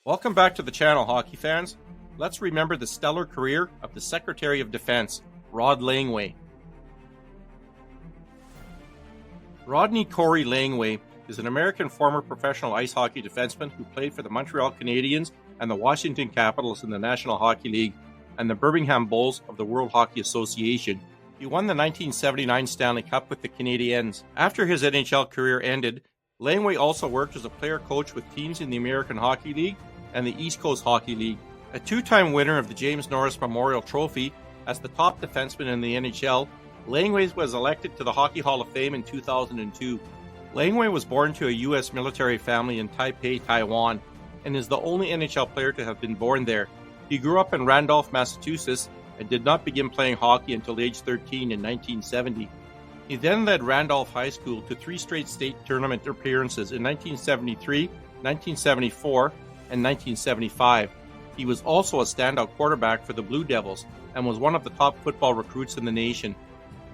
Welcome back to the channel, hockey fans. Let's remember the stellar career of the Secretary of Defense, Rod Langway. Rodney Corey Langway is an American former professional ice hockey defenseman who played for the Montreal Canadiens and the Washington Capitals in the National Hockey League and the Birmingham Bulls of the World Hockey Association. He won the 1979 Stanley Cup with the Canadiens. After his NHL career ended, Langway also worked as a player-coach with teams in the American Hockey League and the East Coast Hockey League. A two-time winner of the James Norris Memorial Trophy as the top defenseman in the NHL, Langway was elected to the Hockey Hall of Fame in 2002. Langway was born to a U.S. military family in Taipei, Taiwan, and is the only NHL player to have been born there. He grew up in Randolph, Massachusetts, and did not begin playing hockey until age 13 in 1970. He then led Randolph High School to 3 straight state tournament appearances in 1973, 1974, and 1975. He was also a standout quarterback for the Blue Devils and was one of the top football recruits in the nation.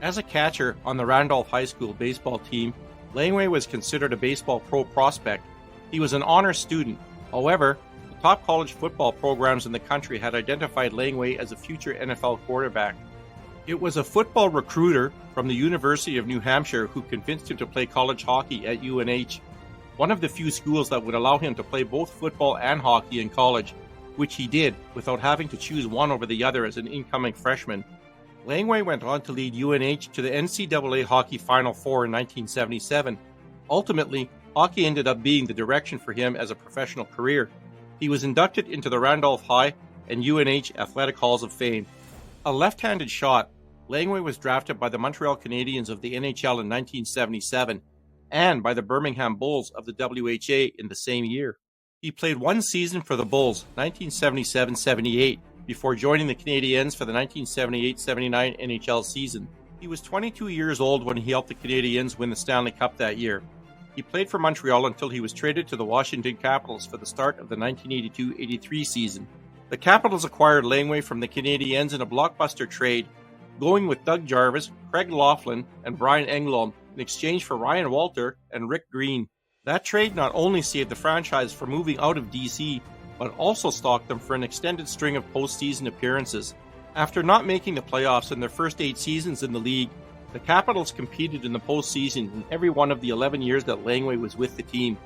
As a catcher on the Randolph High School baseball team, Langway was considered a baseball pro prospect. He was an honor student. However, the top college football programs in the country had identified Langway as a future NFL quarterback. It was a football recruiter from the University of New Hampshire who convinced him to play college hockey at UNH, one of the few schools that would allow him to play both football and hockey in college, which he did without having to choose one over the other as an incoming freshman. Langway went on to lead UNH to the NCAA Hockey Final Four in 1977. Ultimately, hockey ended up being the direction for him as a professional career. He was inducted into the Randolph High and UNH Athletic Halls of Fame. A left-handed shot, Langway was drafted by the Montreal Canadiens of the NHL in 1977 and by the Birmingham Bulls of the WHA in the same year. He played one season for the Bulls, 1977-78, before joining the Canadiens for the 1978-79 NHL season. He was 22 years old when he helped the Canadiens win the Stanley Cup that year. He played for Montreal until he was traded to the Washington Capitals for the start of the 1982-83 season. The Capitals acquired Langway from the Canadiens in a blockbuster trade, going with Doug Jarvis, Craig Laughlin, and Brian Engblom in exchange for Ryan Walter and Rick Green. That trade not only saved the franchise from moving out of DC, but also stocked them for an extended string of postseason appearances. After not making the playoffs in their first 8 seasons in the league, the Capitals competed in the postseason in every one of the 11 years that Langway was with the team.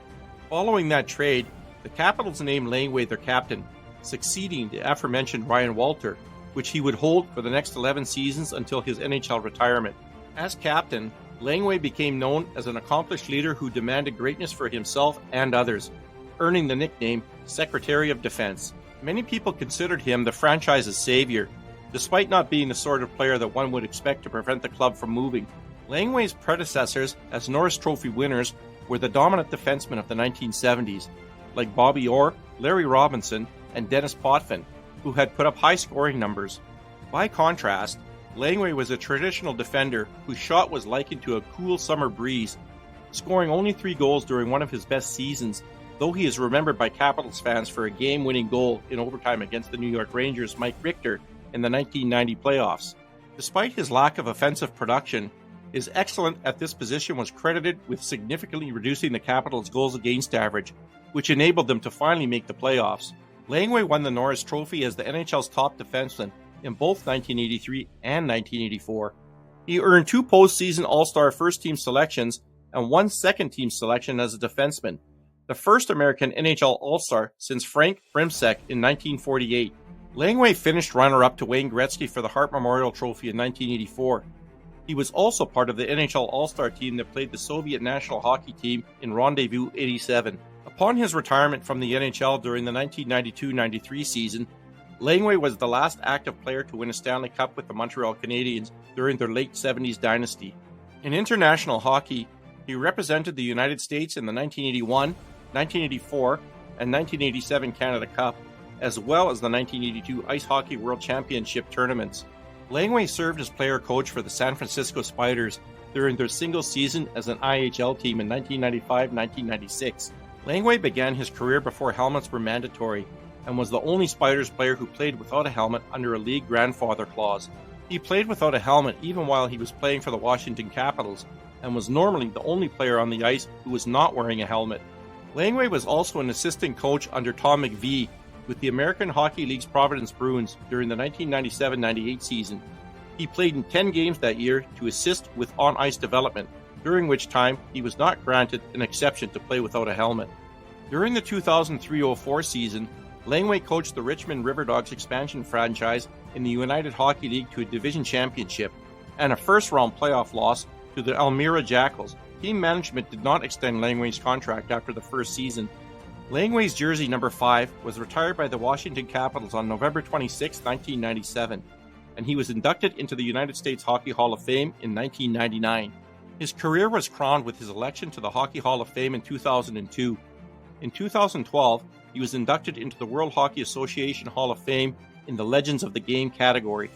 Following that trade, the Capitals named Langway their captain, succeeding the aforementioned Ryan Walter, which he would hold for the next 11 seasons until his NHL retirement. As captain, Langway became known as an accomplished leader who demanded greatness for himself and others, earning the nickname Secretary of Defense. Many people considered him the franchise's savior, despite not being the sort of player that one would expect to prevent the club from moving. Langway's predecessors as Norris Trophy winners were the dominant defensemen of the 1970s, like Bobby Orr, Larry Robinson, and Dennis Potvin, who had put up high scoring numbers. By contrast, Langway was a traditional defender whose shot was likened to a cool summer breeze, scoring only 3 goals during one of his best seasons, though he is remembered by Capitals fans for a game-winning goal in overtime against the New York Rangers' Mike Richter in the 1990 playoffs. Despite his lack of offensive production, his excellence at this position was credited with significantly reducing the Capitals' goals against average, which enabled them to finally make the playoffs. Langway won the Norris Trophy as the NHL's top defenseman in both 1983 and 1984. He earned 2 postseason All-Star first-team selections and 1 second-team selection as a defenseman, the first American NHL All-Star since Frank Brimsek in 1948. Langway finished runner-up to Wayne Gretzky for the Hart Memorial Trophy in 1984. He was also part of the NHL All-Star team that played the Soviet national hockey team in Rendezvous 87. Upon his retirement from the NHL during the 1992-93 season, Langway was the last active player to win a Stanley Cup with the Montreal Canadiens during their late 70s dynasty. In international hockey, he represented the United States in the 1981, 1984, and 1987 Canada Cup, as well as the 1982 Ice Hockey World Championship tournaments. Langway served as player-coach for the San Francisco Spiders during their single season as an IHL team in 1995-1996. Langway began his career before helmets were mandatory and was the only Spiders player who played without a helmet under a league grandfather clause. He played without a helmet even while he was playing for the Washington Capitals and was normally the only player on the ice who was not wearing a helmet. Langway was also an assistant coach under Tom McVie with the American Hockey League's Providence Bruins during the 1997-98 season. He played in 10 games that year to assist with on-ice development, during which time he was not granted an exception to play without a helmet. During the 2003-04 season, Langway coached the Richmond River Dogs expansion franchise in the United Hockey League to a division championship and a first-round playoff loss to the Elmira Jackals. Team management did not extend Langway's contract after the first season. Langway's jersey number 5 was retired by the Washington Capitals on November 26, 1997, and he was inducted into the United States Hockey Hall of Fame in 1999. His career was crowned with his election to the Hockey Hall of Fame in 2002. In 2012, he was inducted into the World Hockey Association Hall of Fame in the Legends of the Game category.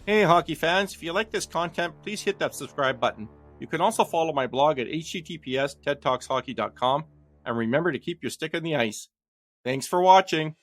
Hey hockey fans, if you like this content, please hit that subscribe button. You can also follow my blog at https://tedtalkshockey.com, and remember to keep your stick on the ice. Thanks for watching.